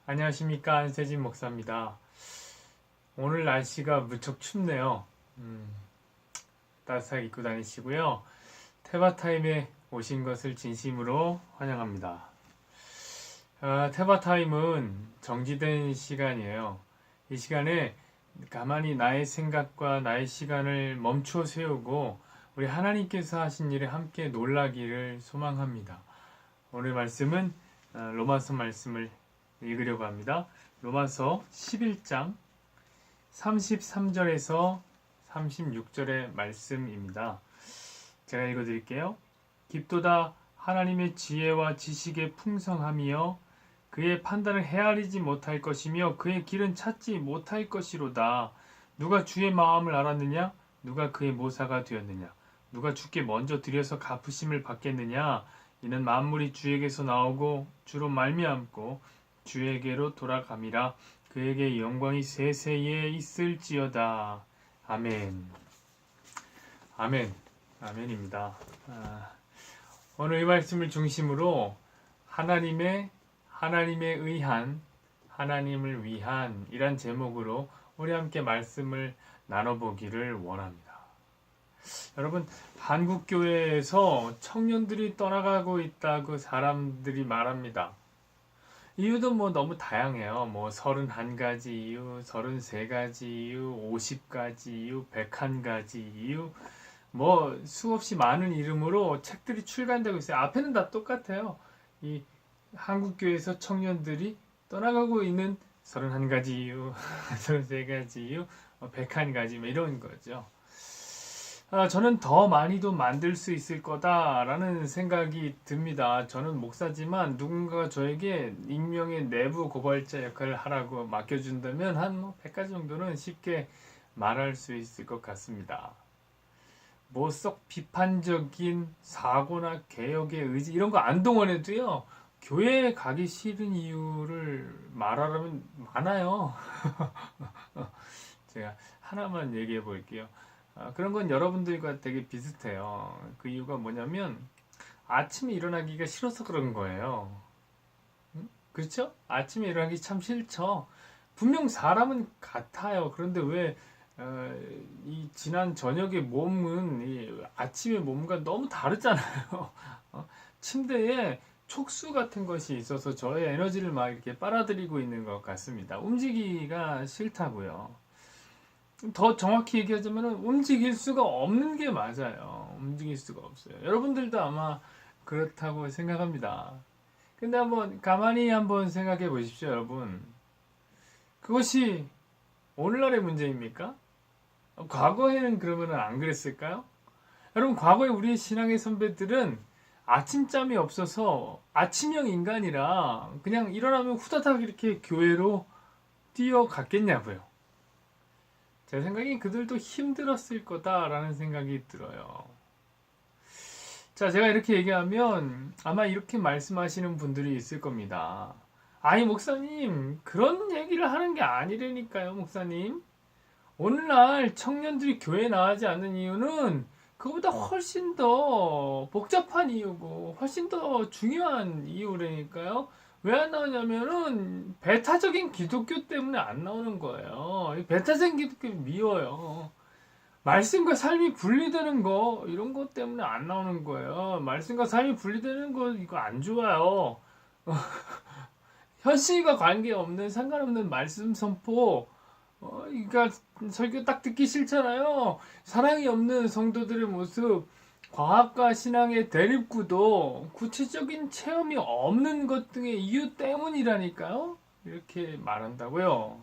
안녕하십니까, 안세진 목사입니다. 오늘 날씨가 무척 춥네요. 따뜻하게 입고 다니시고요. 테바타임에 오신 것을 진심으로 환영합니다. 테바타임은 정지된 시간이에요. 이 시간에 가만히 나의 생각과 나의 시간을 멈춰 세우고 우리 하나님께서 하신 일에 함께 놀라기를 소망합니다. 오늘 말씀은 로마서 말씀을 읽으려고 합니다. 로마서 11장 33절에서 36절의 말씀입니다. 제가 읽어드릴게요. 깊도다 하나님의 지혜와 지식의 풍성함이여 그의 판단을 헤아리지 못할 것이며 그의 길은 찾지 못할 것이로다. 누가 주의 마음을 알았느냐? 누가 그의 모사가 되었느냐? 누가 주께 먼저 드려서 갚으심을 받겠느냐? 이는 만물이 주에게서 나오고 주로 말미암고 주에게로 돌아감이라. 그에게 영광이 세세에 있을지어다. 아멘. 아멘. 아멘입니다. 오늘 이 말씀을 중심으로 하나님의 의한, 하나님을 위한 이란 제목으로 우리 함께 말씀을 나눠보기를 원합니다. 여러분, 한국교회에서 청년들이 떠나가고 있다고 사람들이 말합니다. 이유도 너무 다양해요. 31가지 이유, 33가지 이유, 50가지 이유, 101가지 이유, 수없이 많은 이름으로 책들이 출간되고 있어요. 앞에는 다 똑같아요. 이 한국교회에서 청년들이 떠나가고 있는 31가지 이유, 33가지 이유, 101가지 이런 거죠. 저는 더 많이도 만들 수 있을 거다라는 생각이 듭니다. 저는 목사지만 누군가가 저에게 익명의 내부 고발자 역할을 하라고 맡겨준다면 한 100가지 정도는 쉽게 말할 수 있을 것 같습니다. 썩 비판적인 사고나 개혁의 의지 이런 거 안 동원해도요. 교회에 가기 싫은 이유를 말하라면 많아요. 제가 하나만 얘기해 볼게요. 그런 건 여러분들과 되게 비슷해요. 그 이유가 뭐냐면 아침에 일어나기가 싫어서 그런 거예요. 그렇죠? 아침에 일어나기 참 싫죠. 분명 사람은 같아요. 그런데 왜 이 지난 저녁의 몸은 이 아침의 몸과 너무 다르잖아요. 침대에 촉수 같은 것이 있어서 저의 에너지를 막 이렇게 빨아들이고 있는 것 같습니다. 움직이기가 싫다고요. 더 정확히 얘기하자면 움직일 수가 없는 게 맞아요. 움직일 수가 없어요. 여러분들도 아마 그렇다고 생각합니다. 근데 가만히 한번 생각해 보십시오, 여러분. 그것이 오늘날의 문제입니까? 과거에는 그러면 안 그랬을까요? 여러분, 과거에 우리의 신앙의 선배들은 아침잠이 없어서 아침형 인간이라 그냥 일어나면 후다닥 이렇게 교회로 뛰어갔겠냐고요. 제 생각엔 그들도 힘들었을 거다라는 생각이 들어요. 자, 제가 이렇게 얘기하면 아마 이렇게 말씀하시는 분들이 있을 겁니다. 아니, 목사님, 그런 얘기를 하는 게 아니라니까요, 목사님. 오늘날 청년들이 교회에 나가지 않는 이유는 그거보다 훨씬 더 복잡한 이유고 훨씬 더 중요한 이유라니까요. 왜 안 나오냐면은 배타적인 기독교 때문에 안 나오는 거예요. 배타적인 기독교 미워요. 말씀과 삶이 분리되는 거 이런 것 때문에 안 나오는 거예요. 말씀과 삶이 분리되는 거 이거 안 좋아요. 현실과 관계없는 상관없는 말씀 선포 그러니까 설교 딱 듣기 싫잖아요. 사랑이 없는 성도들의 모습, 과학과 신앙의 대립구도, 구체적인 체험이 없는 것 등의 이유 때문이라니까요. 이렇게 말한다고요.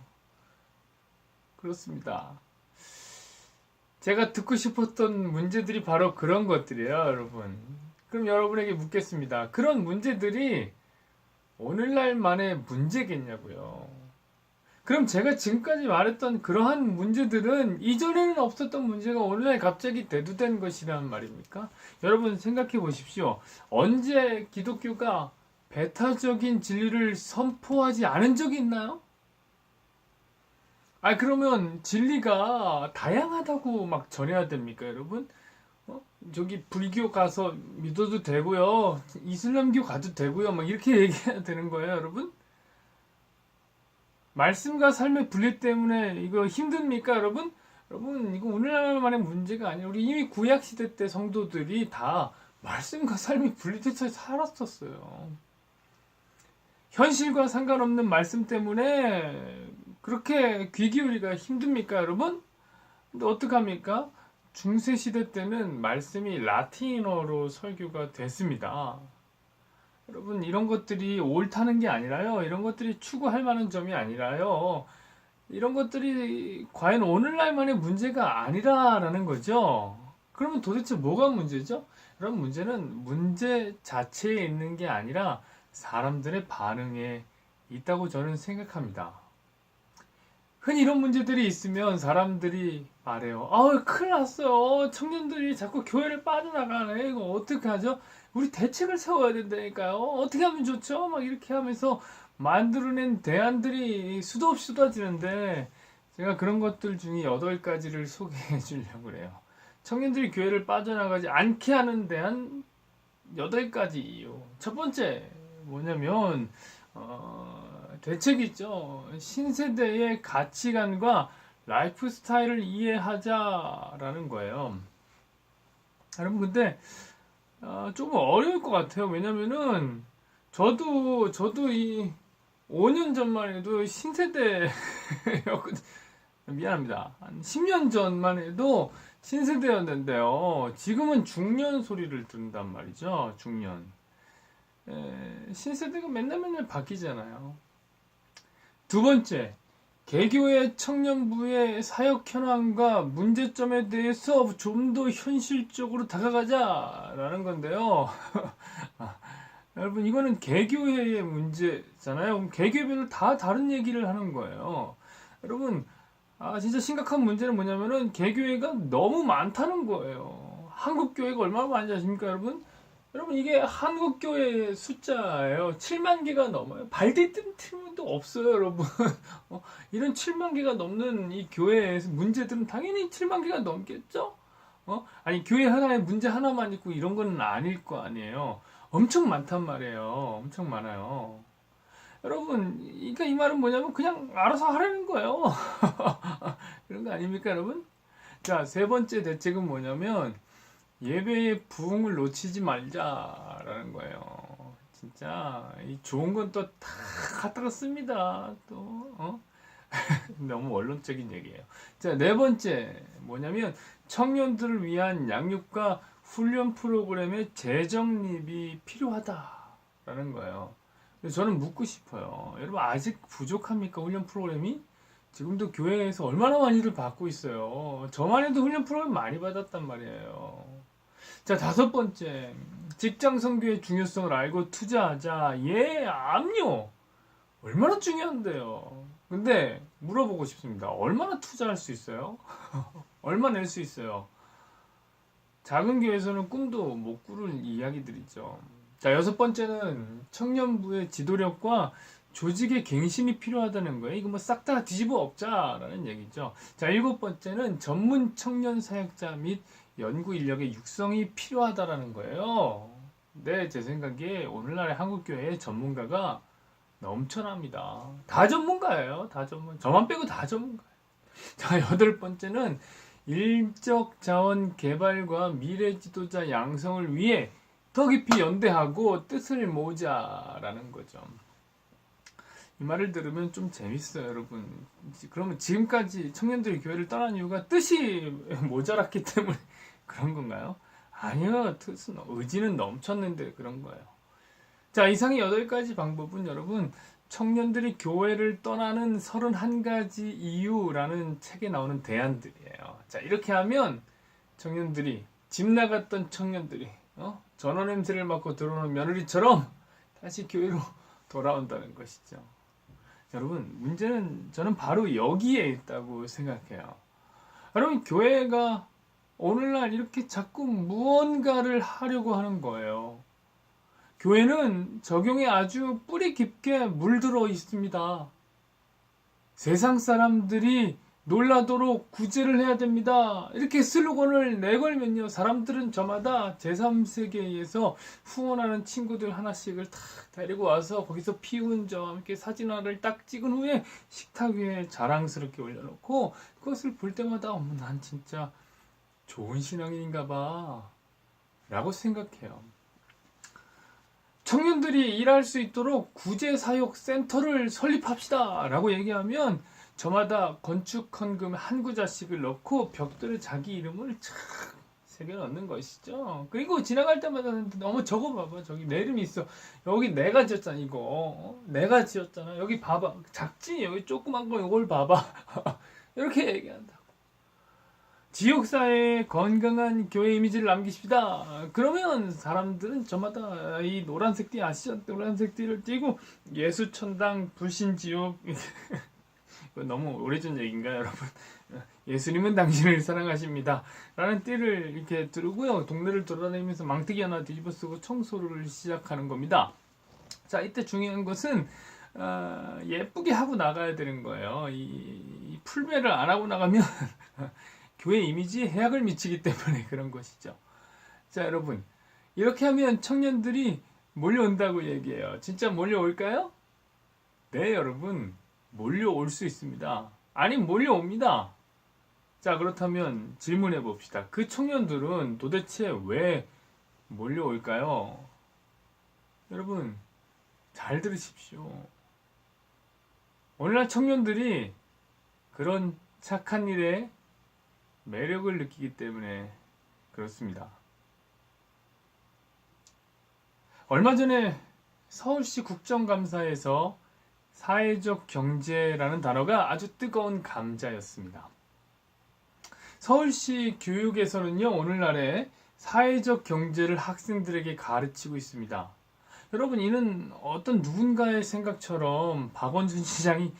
그렇습니다. 제가 듣고 싶었던 문제들이 바로 그런 것들이에요, 여러분. 그럼 여러분에게 묻겠습니다. 그런 문제들이 오늘날만의 문제겠냐고요. 그럼 제가 지금까지 말했던 그러한 문제들은 이전에는 없었던 문제가 오늘날 갑자기 대두된 것이란 말입니까? 여러분 생각해 보십시오. 언제 기독교가 배타적인 진리를 선포하지 않은 적이 있나요? 그러면 진리가 다양하다고 막 전해야 됩니까, 여러분? 저기 불교 가서 믿어도 되고요. 이슬람교 가도 되고요. 막 이렇게 얘기해야 되는 거예요, 여러분? 말씀과 삶의 분리 때문에 이거 힘듭니까, 여러분? 여러분, 이거 오늘날만의 문제가 아니에요. 우리 이미 구약 시대 때 성도들이 다 말씀과 삶이 분리돼서 살았었어요. 현실과 상관없는 말씀 때문에 그렇게 귀 기울이기가 힘듭니까, 여러분? 근데 어떡합니까? 중세 시대 때는 말씀이 라틴어로 설교가 됐습니다. 여러분, 이런 것들이 옳다는 게 아니라요. 이런 것들이 추구할 만한 점이 아니라요. 이런 것들이 과연 오늘날만의 문제가 아니라라는 거죠. 그러면 도대체 뭐가 문제죠? 여러분, 문제는 문제 자체에 있는 게 아니라 사람들의 반응에 있다고 저는 생각합니다. 흔히 이런 문제들이 있으면 사람들이 말해요. 큰일 났어요. 청년들이 자꾸 교회를 빠져나가네. 이거 어떻게 하죠? 우리 대책을 세워야 된다니까요. 어떻게 하면 좋죠? 막 이렇게 하면서 만들어낸 대안들이 수도 없이 쏟아지는데 제가 그런 것들 중에 8가지를 소개해 주려고 그래요. 청년들이 교회를 빠져나가지 않게 하는 대안 8가지 이유. 첫 번째 뭐냐면 대책이죠. 신세대의 가치관과 라이프 스타일을 이해하자라는 거예요. 여러분, 근데 조금 어려울 것 같아요. 왜냐면은 저도 이 5년 전만 해도 신세대였거든요. 미안합니다. 한 10년 전만 해도 신세대였는데요. 지금은 중년 소리를 듣는단 말이죠. 중년. 신세대가 맨날 바뀌잖아요. 두 번째, 개교의 청년부의 사역 현황과 문제점에 대해서 좀 더 현실적으로 다가가자라는 건데요. 여러분, 이거는 개교회의 문제잖아요. 그럼 개교별로 다 다른 얘기를 하는 거예요. 여러분, 진짜 심각한 문제는 뭐냐면은 개교회가 너무 많다는 거예요. 한국 교회가 얼마나 많은지 아십니까, 여러분? 여러분, 이게 한국 교회의 숫자예요. 7만 개가 넘어요. 발디딘 팀도 없어요, 여러분. 이런 7만 개가 넘는 이 교회에서 문제들은 당연히 7만 개가 넘겠죠? 아니, 교회 하나에 문제 하나만 있고 이런 건 아닐 거 아니에요. 엄청 많단 말이에요. 엄청 많아요. 여러분, 그러니까 이 말은 뭐냐면 그냥 알아서 하라는 거예요. 그런 거 아닙니까, 여러분? 자, 세 번째 대책은 뭐냐면 예배의 부흥을 놓치지 말자라는 거예요. 진짜 이 좋은 건 또 다 갖다가 씁니다. 또 너무 원론적인 얘기예요. 자, 네 번째 뭐냐면 청년들을 위한 양육과 훈련 프로그램의 재정립이 필요하다라는 거예요. 그래서 저는 묻고 싶어요. 여러분, 아직 부족합니까? 훈련 프로그램이? 지금도 교회에서 얼마나 많이들 받고 있어요. 저만 해도 훈련 프로그램 많이 받았단 말이에요. 자, 다섯 번째, 직장 선교의 중요성을 알고 투자하자. 압류. 얼마나 중요한데요. 근데 물어보고 싶습니다. 얼마나 투자할 수 있어요? 얼마 낼 수 있어요? 작은 교회에서는 꿈도 못 꾸는 이야기들이죠. 자, 여섯 번째는 청년부의 지도력과 조직의 갱신이 필요하다는 거예요. 이거 뭐 싹 다 뒤집어 엎자라는 얘기죠. 자, 일곱 번째는 전문 청년 사역자 및 연구 인력의 육성이 필요하다라는 거예요. 네, 제 생각에 오늘날의 한국교회의 전문가가 넘쳐납니다. 다 전문가예요. 다 전문. 저만 빼고 다 전문가예요. 자, 여덟 번째는 인적 자원 개발과 미래 지도자 양성을 위해 더 깊이 연대하고 뜻을 모으자라는 거죠. 이 말을 들으면 좀 재밌어요, 여러분. 그러면 지금까지 청년들이 교회를 떠난 이유가 뜻이 모자랐기 때문에 그런 건가요? 아니요, 뜻은, 의지는 넘쳤는데 그런 거예요. 자, 이상의 8가지 방법은 여러분, 청년들이 교회를 떠나는 31가지 이유라는 책에 나오는 대안들이에요. 자, 이렇게 하면 청년들이, 집 나갔던 청년들이, 전원 냄새를 맡고 들어오는 며느리처럼 다시 교회로 돌아온다는 것이죠. 여러분, 문제는 저는 바로 여기에 있다고 생각해요. 여러분, 교회가 오늘날 이렇게 자꾸 무언가를 하려고 하는 거예요. 교회는 적용에 아주 뿌리 깊게 물들어 있습니다. 세상 사람들이 놀라도록 구제를 해야 됩니다. 이렇게 슬로건을 내걸면요. 사람들은 저마다 제3세계에서 후원하는 친구들 하나씩을 탁 데리고 와서 거기서 피운 점 이렇게 사진 하나를 딱 찍은 후에 식탁 위에 자랑스럽게 올려놓고 그것을 볼 때마다 어머 난 진짜 좋은 신앙인인가 봐 라고 생각해요. 청년들이 일할 수 있도록 구제사역센터를 설립합시다 라고 얘기하면 저마다 건축 헌금 한 구자씩을 넣고 벽돌에 자기 이름을 착 새겨 넣는 것이죠. 그리고 지나갈 때마다 너무 적어봐봐. 저기 내 이름이 있어. 여기 내가 지었잖아 이거. 내가 지었잖아. 여기 봐봐. 작지? 여기 조그만 거 이걸 봐봐. 이렇게 얘기한다. 지역사회에 건강한 교회 이미지를 남기십시다. 그러면 사람들은 저마다 이 노란색 띠 아시죠? 노란색 띠를 띠고 예수천당 불신지옥 너무 오래전 얘기인가요, 여러분? 예수님은 당신을 사랑하십니다. 라는 띠를 이렇게 두르고요. 동네를 돌아다니면서 망태기 하나 뒤집어 쓰고 청소를 시작하는 겁니다. 자, 이때 중요한 것은 예쁘게 하고 나가야 되는 거예요. 이 풀매를 안 하고 나가면 교회 이미지에 해악을 미치기 때문에 그런 것이죠. 자, 여러분. 이렇게 하면 청년들이 몰려온다고 얘기해요. 진짜 몰려올까요? 네, 여러분. 몰려올 수 있습니다. 아니, 몰려옵니다. 자, 그렇다면 질문해 봅시다. 그 청년들은 도대체 왜 몰려올까요? 여러분, 잘 들으십시오. 오늘날 청년들이 그런 착한 일에 매력을 느끼기 때문에 그렇습니다. 얼마 전에 서울시 국정감사에서 사회적 경제라는 단어가 아주 뜨거운 감자였습니다. 서울시 교육에서는요, 오늘날에 사회적 경제를 학생들에게 가르치고 있습니다. 여러분, 이는 어떤 누군가의 생각처럼 박원순 시장이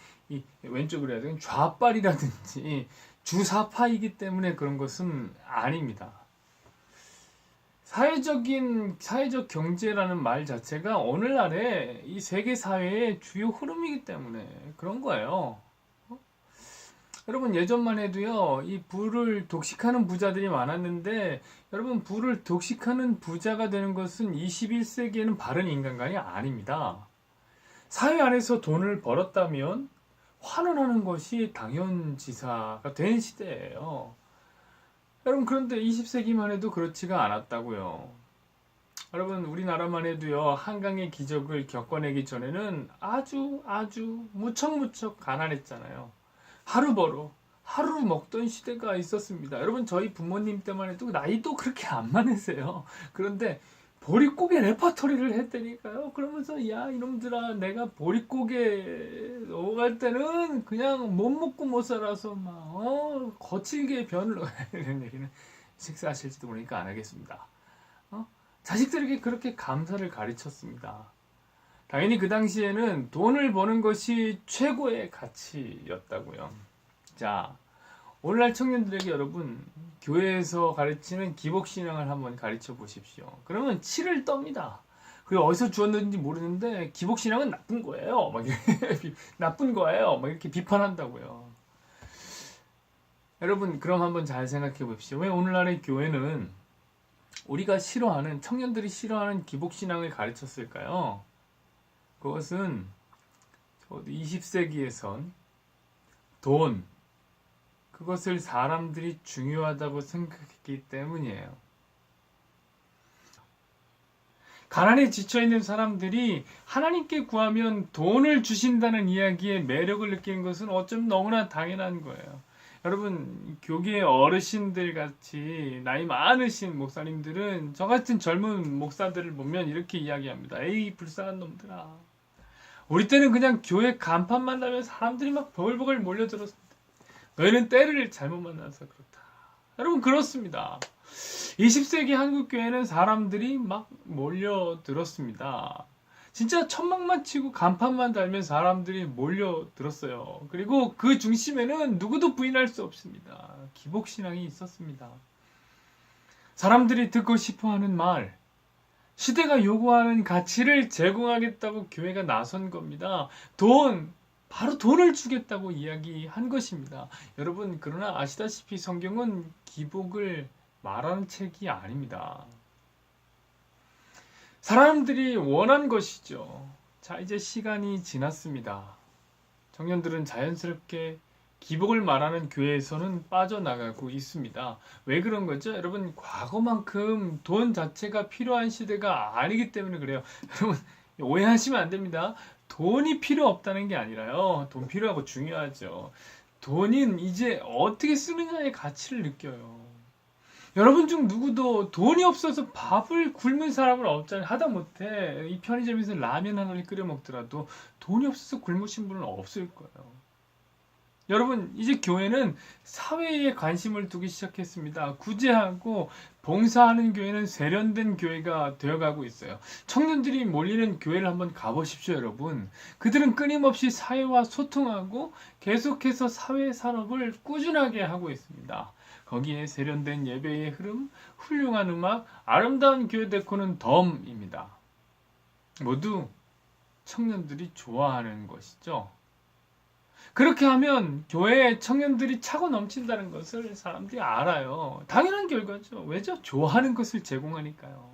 왼쪽으로 해야 되는 좌빨이라든지 주사파이기 때문에 그런 것은 아닙니다. 사회적 경제라는 말 자체가 오늘날의 이 세계 사회의 주요 흐름이기 때문에 그런 거예요. 여러분, 예전만 해도요, 이 부를 독식하는 부자들이 많았는데, 여러분, 부를 독식하는 부자가 되는 것은 21세기에는 바른 인간관이 아닙니다. 사회 안에서 돈을 벌었다면 환원하는 것이 당연지사가 된 시대예요. 여러분, 그런데 20세기만 해도 그렇지가 않았다고요. 여러분, 우리나라만 해도요, 한강의 기적을 겪어내기 전에는 아주 무척 가난했잖아요. 하루 벌어 하루 먹던 시대가 있었습니다. 여러분, 저희 부모님 때만 해도 나이도 그렇게 안 많으세요. 그런데 보릿고개 레퍼토리를 했다니까요. 그러면서 야 이놈들아, 내가 보릿고개 넘어갈 때는 그냥 못 먹고 못 살아서 막 거칠게 변을 이런 얘기는 식사하실지도 모르니까 안 하겠습니다. 자식들에게 그렇게 감사를 가르쳤습니다. 당연히 그 당시에는 돈을 버는 것이 최고의 가치였다고요. 자, 오늘날 청년들에게 여러분, 교회에서 가르치는 기복신앙을 한번 가르쳐 보십시오. 그러면 치를 떱니다. 그리고 어디서 주었는지 모르는데 기복신앙은 나쁜 거예요. 막 이렇게 나쁜 거예요. 막 이렇게 비판한다고요. 여러분, 그럼 한번 잘 생각해 봅시다. 왜 오늘날의 교회는 우리가 싫어하는, 청년들이 싫어하는 기복신앙을 가르쳤을까요? 그것은 20세기에선 돈, 그것을 사람들이 중요하다고 생각했기 때문이에요. 가난에 지쳐있는 사람들이 하나님께 구하면 돈을 주신다는 이야기에 매력을 느끼는 것은 어쩜 너무나 당연한 거예요. 여러분, 교계의 어르신들 같이 나이 많으신 목사님들은 저 같은 젊은 목사들을 보면 이렇게 이야기합니다. 에이, 불쌍한 놈들아. 우리 때는 그냥 교회 간판만 나면 사람들이 막 버글버글 몰려들었습니다. 너희는 때를 잘못 만나서 그렇다. 여러분, 그렇습니다. 20세기 한국교회는 사람들이 막 몰려들었습니다. 진짜 천막만 치고 간판만 달면 사람들이 몰려들었어요. 그리고 그 중심에는 누구도 부인할 수 없습니다. 기복신앙이 있었습니다. 사람들이 듣고 싶어하는 말, 시대가 요구하는 가치를 제공하겠다고 교회가 나선 겁니다. 돈, 바로 돈을 주겠다고 이야기한 것입니다. 여러분, 그러나 아시다시피 성경은 기복을 말하는 책이 아닙니다. 사람들이 원한 것이죠. 자, 이제 시간이 지났습니다. 청년들은 자연스럽게 기복을 말하는 교회에서는 빠져나가고 있습니다. 왜 그런 거죠? 여러분, 과거만큼 돈 자체가 필요한 시대가 아니기 때문에 그래요. 여러분, 오해하시면 안 됩니다. 돈이 필요 없다는 게 아니라요. 돈 필요하고 중요하죠. 돈은 이제 어떻게 쓰느냐의 가치를 느껴요. 여러분 중 누구도 돈이 없어서 밥을 굶은 사람은 없잖아요. 하다못해 이 편의점에서 라면 하나를 끓여 먹더라도 돈이 없어서 굶으신 분은 없을 거예요. 여러분, 이제 교회는 사회에 관심을 두기 시작했습니다. 구제하고 봉사하는 교회는 세련된 교회가 되어가고 있어요. 청년들이 몰리는 교회를 한번 가보십시오, 여러분. 그들은 끊임없이 사회와 소통하고 계속해서 사회 산업을 꾸준하게 하고 있습니다. 거기에 세련된 예배의 흐름, 훌륭한 음악, 아름다운 교회 데코는 덤입니다. 모두 청년들이 좋아하는 것이죠. 그렇게 하면 교회에 청년들이 차고 넘친다는 것을 사람들이 알아요. 당연한 결과죠. 왜죠? 좋아하는 것을 제공하니까요.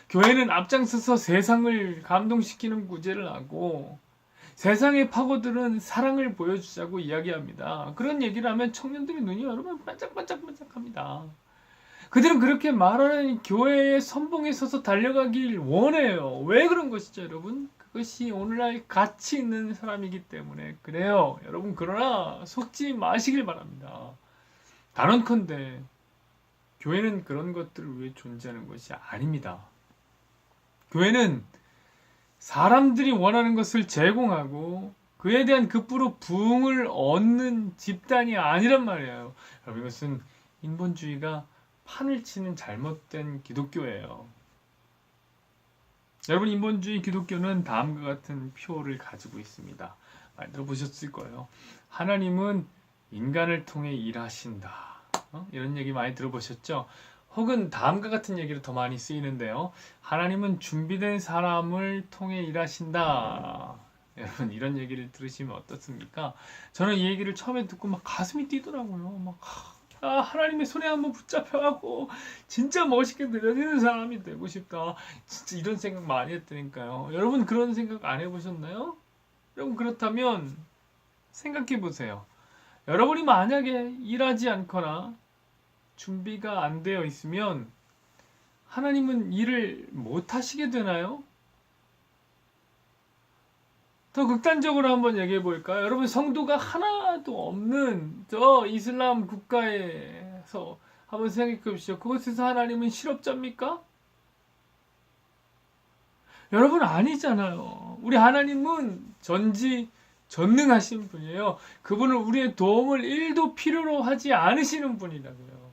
교회는 앞장서서 세상을 감동시키는 구제를 하고 세상의 파고들은 사랑을 보여주자고 이야기합니다. 그런 얘기를 하면 청년들의 눈이 여러분 반짝반짝반짝합니다. 그들은 그렇게 말하는 교회의 선봉에 서서 달려가길 원해요. 왜 그런 것이죠, 여러분? 그것이 오늘날 가치 있는 사람이기 때문에 그래요. 여러분, 그러나 속지 마시길 바랍니다. 단언컨대 교회는 그런 것들을 위해 존재하는 것이 아닙니다. 교회는 사람들이 원하는 것을 제공하고 그에 대한 급부로 부흥을 얻는 집단이 아니란 말이에요. 여러분, 이것은 인본주의가 판을 치는 잘못된 기독교예요. 여러분, 인본주의 기독교는 다음과 같은 표를 가지고 있습니다. 많이 들어보셨을 거예요. 하나님은 인간을 통해 일하신다. 이런 얘기 많이 들어보셨죠? 혹은 다음과 같은 얘기로 더 많이 쓰이는데요. 하나님은 준비된 사람을 통해 일하신다. 여러분, 이런 얘기를 들으시면 어떻습니까? 저는 이 얘기를 처음에 듣고 막 가슴이 뛰더라고요. 하나님의 손에 한번 붙잡혀갖고 진짜 멋있게 느려지는 사람이 되고 싶다. 진짜 이런 생각 많이 했다니까요. 여러분, 그런 생각 안 해보셨나요? 여러분, 그렇다면 생각해 보세요. 여러분이 만약에 일하지 않거나 준비가 안 되어 있으면 하나님은 일을 못 하시게 되나요? 더 극단적으로 한번 얘기해 볼까요? 여러분, 성도가 하나도 없는 저 이슬람 국가에서 한번 생각해 보십시오. 그곳에서 하나님은 실업자입니까? 여러분, 아니잖아요. 우리 하나님은 전지전능하신 분이에요. 그분은 우리의 도움을 1도 필요로 하지 않으시는 분이라고요.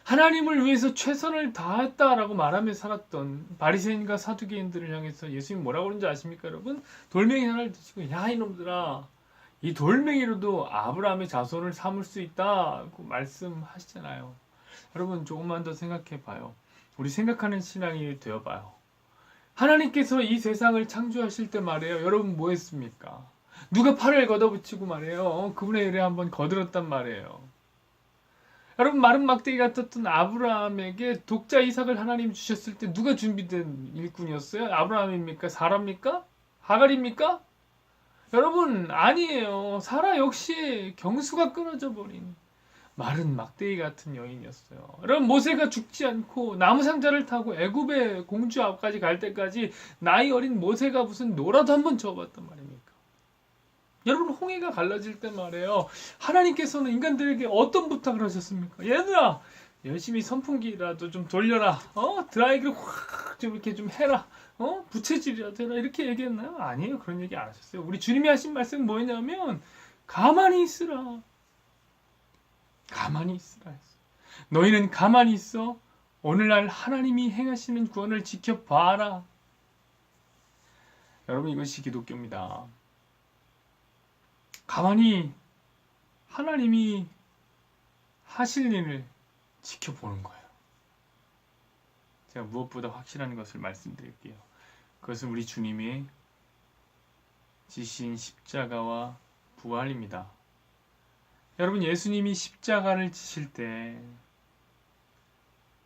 하나님을 위해서 최선을 다했다라고 말하며 살았던 바리새인과 사두개인들을 향해서 예수님 뭐라고 그러는지 아십니까, 여러분? 돌멩이 하나를 드시고, 야, 이놈들아, 이 돌멩이로도 아브라함의 자손을 삼을 수 있다고 말씀하시잖아요. 여러분, 조금만 더 생각해 봐요. 우리 생각하는 신앙이 되어 봐요. 하나님께서 이 세상을 창조하실 때 말이에요. 여러분, 뭐 했습니까? 누가 팔을 걷어붙이고 말이에요. 그분의 일에 한번 거들었단 말이에요. 여러분, 마른 막대기 같았던 아브라함에게 독자 이삭을 하나님 주셨을 때 누가 준비된 일꾼이었어요? 아브라함입니까? 사라입니까? 하갈입니까? 여러분, 아니에요. 사라 역시 경수가 끊어져 버린 마른 막대기 같은 여인이었어요. 여러분, 모세가 죽지 않고 나무 상자를 타고 애굽의 공주 앞까지 갈 때까지 나이 어린 모세가 무슨 노라도 한번 저어봤단 말입니까? 여러분, 홍해가 갈라질 때 말이에요. 하나님께서는 인간들에게 어떤 부탁을 하셨습니까? 얘들아, 열심히 선풍기라도 좀 돌려라. 드라이기를 확 좀 이렇게 좀 해라. 부채질이라도 해라. 이렇게 얘기했나요? 아니에요. 그런 얘기 안 하셨어요. 우리 주님이 하신 말씀은 뭐였냐면 가만히 있으라. 가만히 있으라 했어요. 너희는 가만히 있어. 오늘날 하나님이 행하시는 구원을 지켜봐라. 여러분, 이것이 기독교입니다. 가만히 하나님이 하실 일을 지켜보는 거예요. 제가 무엇보다 확실한 것을 말씀드릴게요. 그것은 우리 주님이 지신 십자가와 부활입니다. 여러분, 예수님이 십자가를 지실 때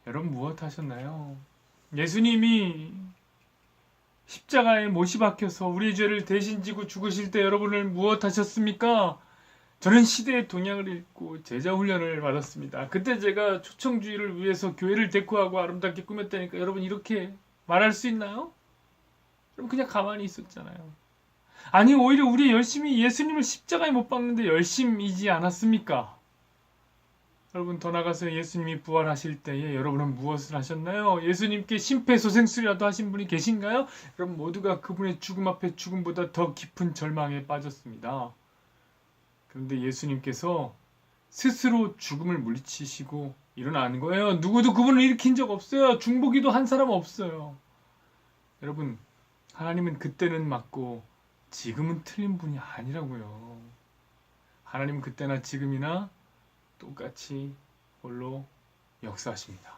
여러분 무엇 하셨나요? 예수님이 십자가에 못이 박혀서 우리의 죄를 대신 지고 죽으실 때 여러분을 무엇 하셨습니까? 저는 시대의 동향을 읽고 제자 훈련을 받았습니다. 그때 제가 초청주의를 위해서 교회를 데코하고 아름답게 꾸몄다니까 여러분 이렇게 말할 수 있나요? 여러분 그냥 가만히 있었잖아요. 아니 오히려 우리 열심히 예수님을 십자가에 못 박는데 열심이지 않았습니까? 여러분 더 나가서 예수님이 부활하실 때에 여러분은 무엇을 하셨나요? 예수님께 심폐소생술이라도 하신 분이 계신가요? 여러분 모두가 그분의 죽음 앞에 죽음보다 더 깊은 절망에 빠졌습니다. 그런데 예수님께서 스스로 죽음을 물리치시고 일어나는 거예요. 누구도 그분을 일으킨 적 없어요. 중보기도 한 사람 없어요. 여러분 하나님은 그때는 맞고 지금은 틀린 분이 아니라고요. 하나님은 그때나 지금이나 똑같이 홀로 역사하십니다.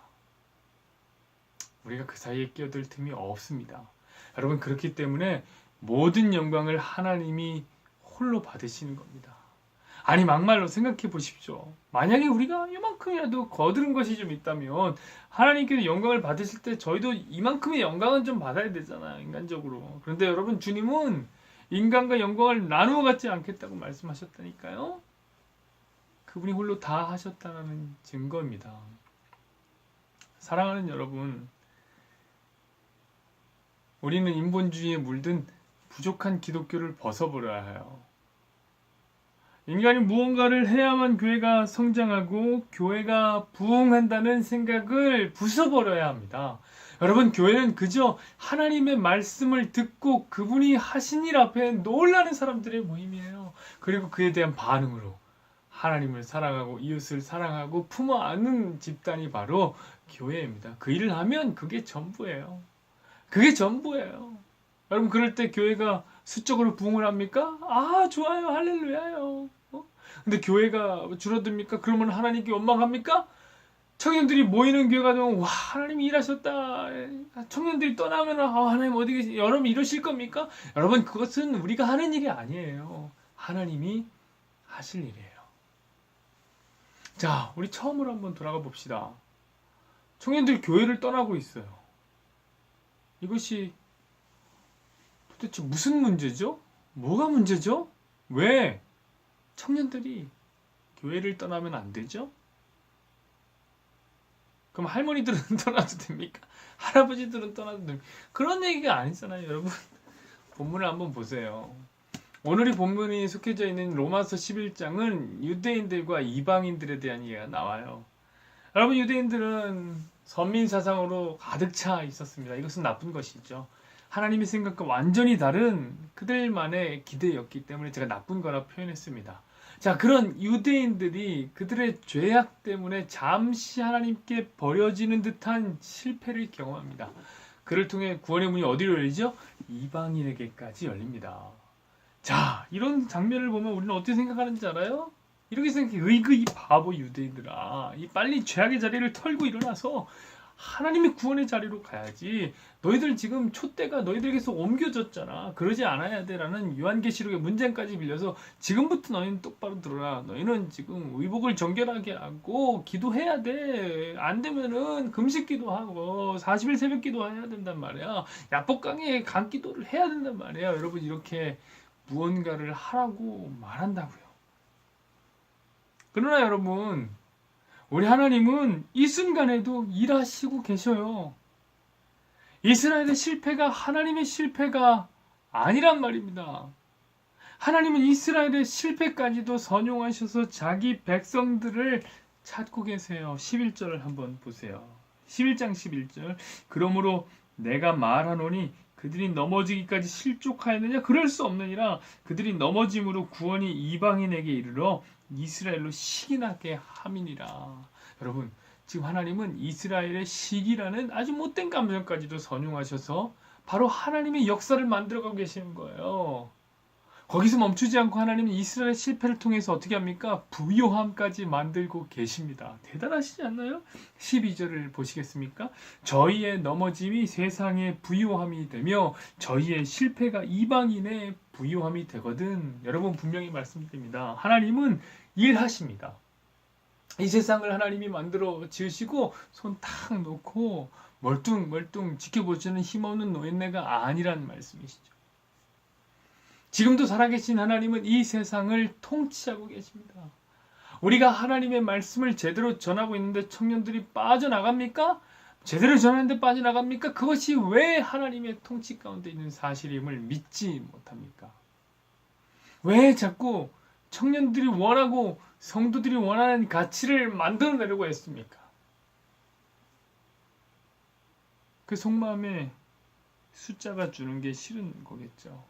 우리가 그 사이에 끼어들 틈이 없습니다. 여러분 그렇기 때문에 모든 영광을 하나님이 홀로 받으시는 겁니다. 아니 막말로 생각해 보십시오. 만약에 우리가 이만큼이라도 거두는 것이 좀 있다면 하나님께서 영광을 받으실 때 저희도 이만큼의 영광은 좀 받아야 되잖아요. 인간적으로. 그런데 여러분 주님은 인간과 영광을 나누어 갖지 않겠다고 말씀하셨다니까요. 그분이 홀로 다 하셨다는 증거입니다. 사랑하는 여러분, 우리는 인본주의에 물든 부족한 기독교를 벗어버려야 해요. 인간이 무언가를 해야만 교회가 성장하고 교회가 부흥한다는 생각을 부숴버려야 합니다. 여러분 교회는 그저 하나님의 말씀을 듣고 그분이 하신 일 앞에 놀라는 사람들의 모임이에요. 그리고 그에 대한 반응으로 하나님을 사랑하고 이웃을 사랑하고 품어 안는 집단이 바로 교회입니다. 그 일을 하면 그게 전부예요. 그게 전부예요. 여러분 그럴 때 교회가 수적으로 부흥을 합니까? 아 좋아요 할렐루야요. 근데 교회가 줄어듭니까? 그러면 하나님께 원망합니까? 청년들이 모이는 교회가 되면 와 하나님이 일하셨다. 청년들이 떠나면 하나님 어디 계시? 여러분 이러실 겁니까? 여러분 그것은 우리가 하는 일이 아니에요. 하나님이 하실 일이에요. 자 우리 처음으로 한번 돌아가 봅시다. 청년들이 교회를 떠나고 있어요. 이것이 도대체 무슨 문제죠? 뭐가 문제죠? 왜 청년들이 교회를 떠나면 안 되죠? 그럼 할머니들은 떠나도 됩니까? 할아버지들은 떠나도 됩니까? 그런 얘기가 아니잖아요, 여러분. 본문을 한번 보세요. 오늘이 본문이 속해져 있는 로마서 11장은 유대인들과 이방인들에 대한 이야기가 나와요. 여러분, 유대인들은 선민 사상으로 가득 차 있었습니다. 이것은 나쁜 것이죠. 하나님의 생각과 완전히 다른 그들만의 기대였기 때문에 제가 나쁜 거라 표현했습니다. 자, 그런 유대인들이 그들의 죄악 때문에 잠시 하나님께 버려지는 듯한 실패를 경험합니다. 그를 통해 구원의 문이 어디로 열리죠? 이방인에게까지 열립니다. 자, 이런 장면을 보면 우리는 어떻게 생각하는지 알아요? 이렇게 생각해. 으이그 이 바보 유대인들아. 이 빨리 죄악의 자리를 털고 일어나서 하나님의 구원의 자리로 가야지. 너희들 지금 촛대가 너희들에게서 옮겨졌잖아. 그러지 않아야 돼. 라는 요한계시록의 문장까지 빌려서 지금부터 너희는 똑바로 들어라. 너희는 지금 의복을 정결하게 하고 기도해야 돼. 안 되면은 금식 기도하고 40일 새벽 기도해야 된단 말이야. 야복강에 간 기도를 해야 된단 말이야. 여러분 이렇게 무언가를 하라고 말한다고요. 그러나 여러분 우리 하나님은 이 순간에도 일하시고 계셔요. 이스라엘의 실패가 하나님의 실패가 아니란 말입니다. 하나님은 이스라엘의 실패까지도 선용하셔서 자기 백성들을 찾고 계세요. 11절을 한번 보세요. 11장 11절. 그러므로 내가 말하노니 그들이 넘어지기까지 실족하였느냐? 그럴 수 없느니라. 그들이 넘어짐으로 구원이 이방인에게 이르러 이스라엘로 시기나게 함이니라. 여러분 지금 하나님은 이스라엘의 시기라는 아주 못된 감정까지도 선용하셔서 바로 하나님의 역사를 만들어가고 계시는 거예요. 거기서 멈추지 않고 하나님은 이스라엘의 실패를 통해서 어떻게 합니까? 부요함까지 만들고 계십니다. 대단하시지 않나요? 12절을 보시겠습니까? 저희의 넘어짐이 세상의 부요함이 되며 저희의 실패가 이방인의 부요함이 되거든. 여러분 분명히 말씀드립니다. 하나님은 일하십니다. 이 세상을 하나님이 만들어 지으시고 손 탁 놓고 멀뚱멀뚱 지켜보시는 힘없는 노인네가 아니란 말씀이시죠. 지금도 살아계신 하나님은 이 세상을 통치하고 계십니다. 우리가 하나님의 말씀을 제대로 전하고 있는데 청년들이 빠져나갑니까? 제대로 전하는데 빠져나갑니까? 그것이 왜 하나님의 통치 가운데 있는 사실임을 믿지 못합니까? 왜 자꾸 청년들이 원하고 성도들이 원하는 가치를 만들어내려고 했습니까? 그 속마음에 숫자가 주는 게 싫은 거겠죠.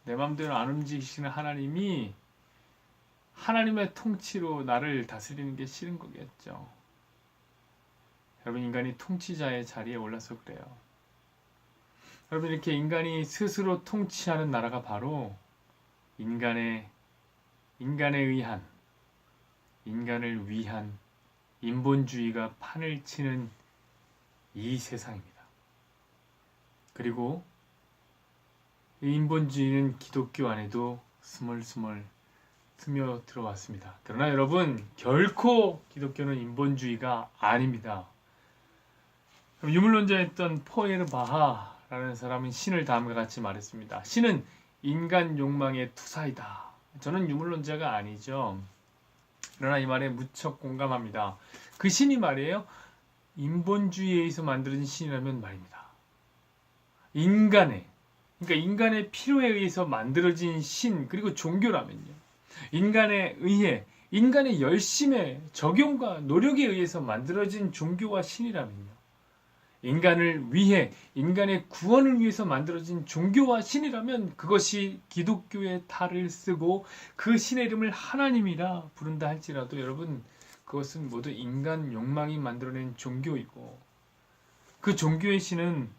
내 마음대로 안 움직이시는 하나님이 하나님의 통치로 나를 다스리는 게 싫은 거겠죠. 여러분, 인간이 통치자의 자리에 올라서 그래요. 여러분, 이렇게 인간이 스스로 통치하는 나라가 바로 인간에 의한, 인간을 위한 인본주의가 판을 치는 이 세상입니다. 그리고 이 인본주의는 기독교 안에도 스멀스멀 스며 들어왔습니다. 그러나 여러분, 결코 기독교는 인본주의가 아닙니다. 유물론자였던 포에르바하라는 사람은 신을 다음과 같이 말했습니다. 신은 인간 욕망의 투사이다. 저는 유물론자가 아니죠. 그러나 이 말에 무척 공감합니다. 그 신이 말이에요. 인본주의에 의해서 만들어진 신이라면 말입니다. 그러니까 인간의 필요에 의해서 만들어진 신, 그리고 종교라면요. 인간에 의해, 인간의 열심의 적용과 노력에 의해서 만들어진 종교와 신이라면요. 인간을 위해, 인간의 구원을 위해서 만들어진 종교와 신이라면 그것이 기독교의 탈을 쓰고 그 신의 이름을 하나님이라 부른다 할지라도 여러분, 그것은 모두 인간 욕망이 만들어낸 종교이고 그 종교의 신은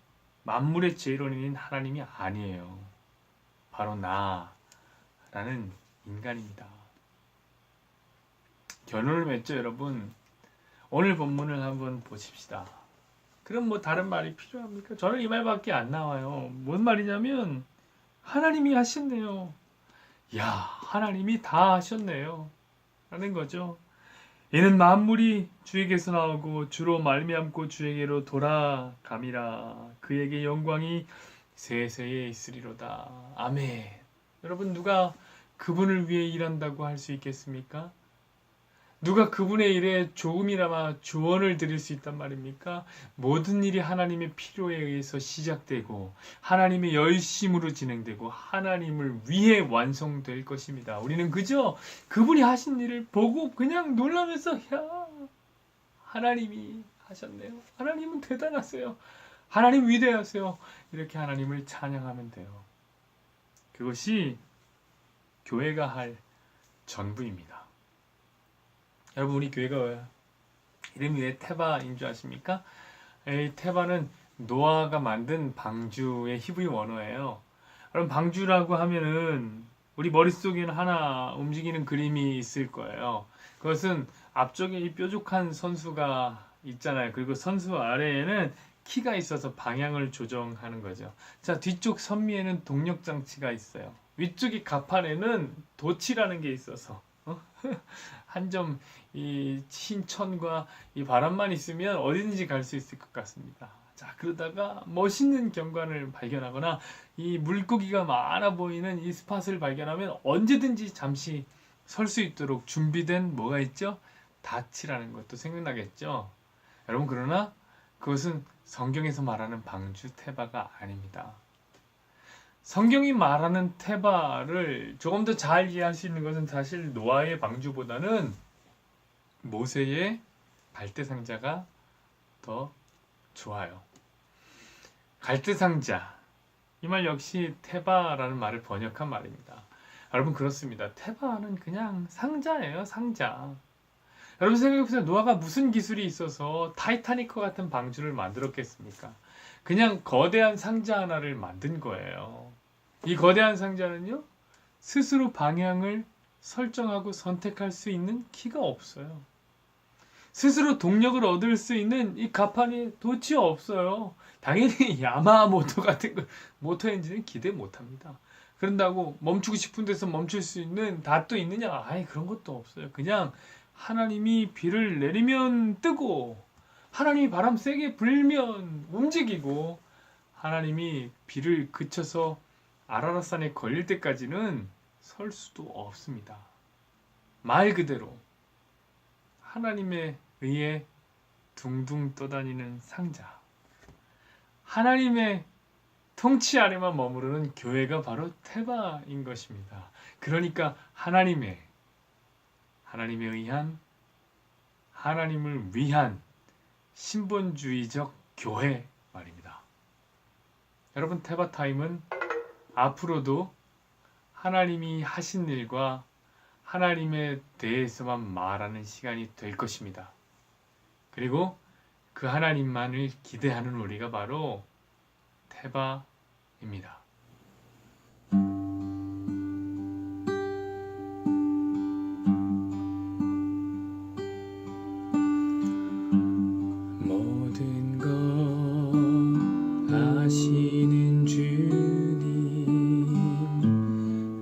만물의 제일원인 하나님이 아니에요. 바로 나라는 인간입니다. 결론을 맺죠, 여러분. 오늘 본문을 한번 보십시다. 그럼 뭐 다른 말이 필요합니까? 저는 이 말밖에 안 나와요. 뭔 말이냐면 하나님이 하셨네요. 야, 하나님이 다 하셨네요. 라는 거죠. 이는 만물이 주에게서 나오고 주로 말미암고 주에게로 돌아감이라. 그에게 영광이 세세에 있으리로다. 아멘. 여러분, 누가 그분을 위해 일한다고 할 수 있겠습니까? 누가 그분의 일에 조금이나마 조언을 드릴 수 있단 말입니까? 모든 일이 하나님의 필요에 의해서 시작되고 하나님의 열심으로 진행되고 하나님을 위해 완성될 것입니다. 우리는 그저 그분이 하신 일을 보고 그냥 놀라면서 야, 하나님이 하셨네요. 하나님은 대단하세요. 하나님 위대하세요. 이렇게 하나님을 찬양하면 돼요. 그것이 교회가 할 전부입니다. 여러분, 우리 교회가 이름이 왜 테바인 줄 아십니까? 이 테바는 노아가 만든 방주의 히브리 원어예요. 그럼 방주라고 하면은 우리 머릿속에는 하나 움직이는 그림이 있을 거예요. 그것은 앞쪽에 이 뾰족한 선수가 있잖아요. 그리고 선수 아래에는 키가 있어서 방향을 조정하는 거죠. 자, 뒤쪽 선미에는 동력 장치가 있어요. 위쪽이 갑판에는 돛이라는 게 있어서 한 점 이 신천과 이 바람만 있으면 어디든지 갈 수 있을 것 같습니다. 자, 그러다가 멋있는 경관을 발견하거나 이 물고기가 많아 보이는 이 스팟을 발견하면 언제든지 잠시 설 수 있도록 준비된 뭐가 있죠? 닻이라는 것도 생각나겠죠? 여러분, 그러나 그것은 성경에서 말하는 방주 테바가 아닙니다. 성경이 말하는 테바를 조금 더 잘 이해할 수 있는 것은 사실 노아의 방주보다는 모세의 갈대상자가 더 좋아요. 갈대상자, 이 말 역시 테바라는 말을 번역한 말입니다. 여러분, 그렇습니다. 테바는 그냥 상자예요, 상자. 여러분 생각해보세요. 노아가 무슨 기술이 있어서 타이타닉과 같은 방주를 만들었겠습니까? 그냥 거대한 상자 하나를 만든 거예요. 이 거대한 상자는요, 스스로 방향을 설정하고 선택할 수 있는 키가 없어요. 스스로 동력을 얻을 수 있는 이 가판이 도대체 없어요. 당연히 야마하 모터 같은 거, 모터 엔진은 기대 못합니다. 그런다고 멈추고 싶은 데서 멈출 수 있는 닷도 있느냐? 아예 그런 것도 없어요. 그냥 하나님이 비를 내리면 뜨고, 하나님이 바람 세게 불면 움직이고, 하나님이 비를 그쳐서 아라랏산에 걸릴 때까지는 설 수도 없습니다. 말 그대로 하나님에 의해 둥둥 떠다니는 상자, 하나님의 통치 아래만 머무르는 교회가 바로 테바인 것입니다. 그러니까 하나님에 의한, 하나님을 위한 신본주의적 교회 말입니다. 여러분, 테바타임은 앞으로도 하나님이 하신 일과 하나님에 대해서만 말하는 시간이 될 것입니다. 그리고 그 하나님만을 기대하는 우리가 바로 테바입니다. 모든 것 아시는 주님,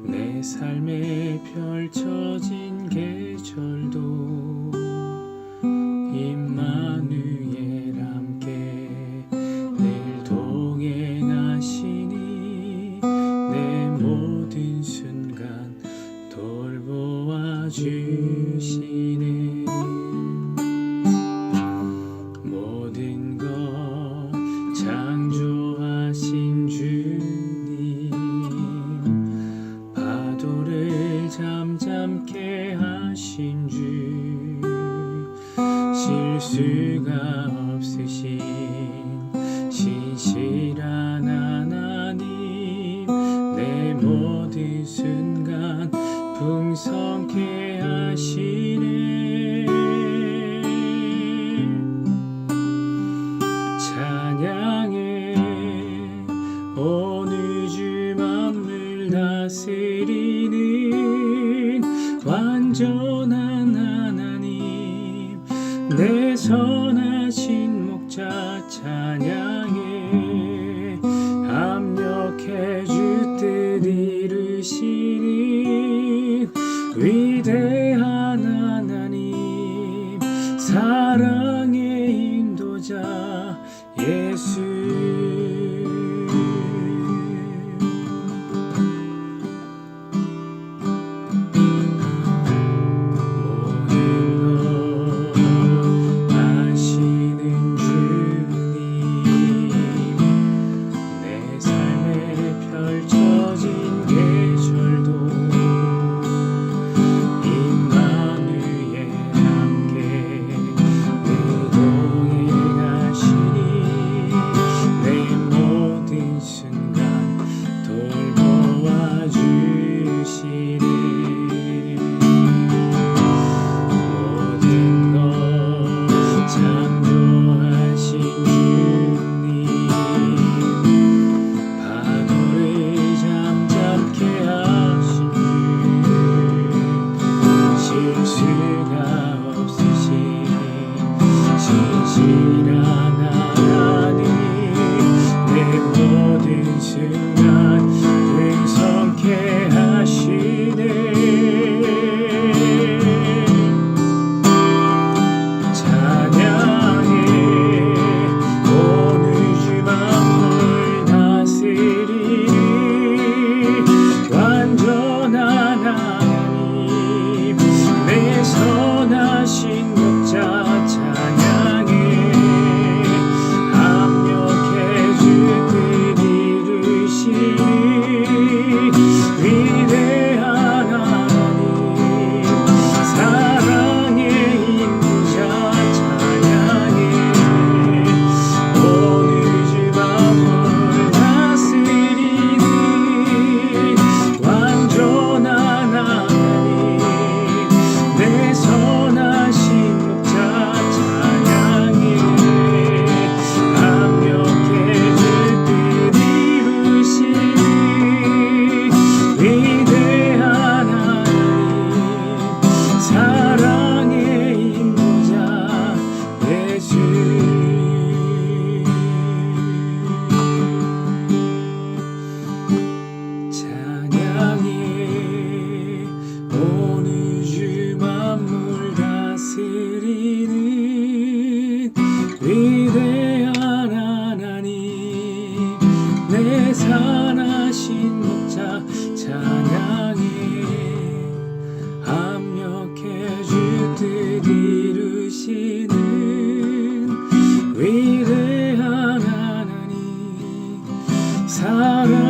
내 삶에 펼쳐진 계절도 임마누엘 함께 늘 동행하시니 내 모든 순간 돌보아 주시네. 모든 것 창조하신 주님, 파도를 잠잠케 하신 주, 실수가 없으신 신실한 하나님, 내 모든 순간 풍성케 하시네. 찬양해 온 우주 만물 다스리는 완전한 하나님, 내 선하신 목자 찬양해. 합력해 주 뜻 이루시는 위대한 하나님, 사랑의 인도자 예수. 모든 것 아시는 주님, 위대한 하나님 내 산하신 목자 찬양해 합력해 주 뜻 이루시는 위대한 하나님 사랑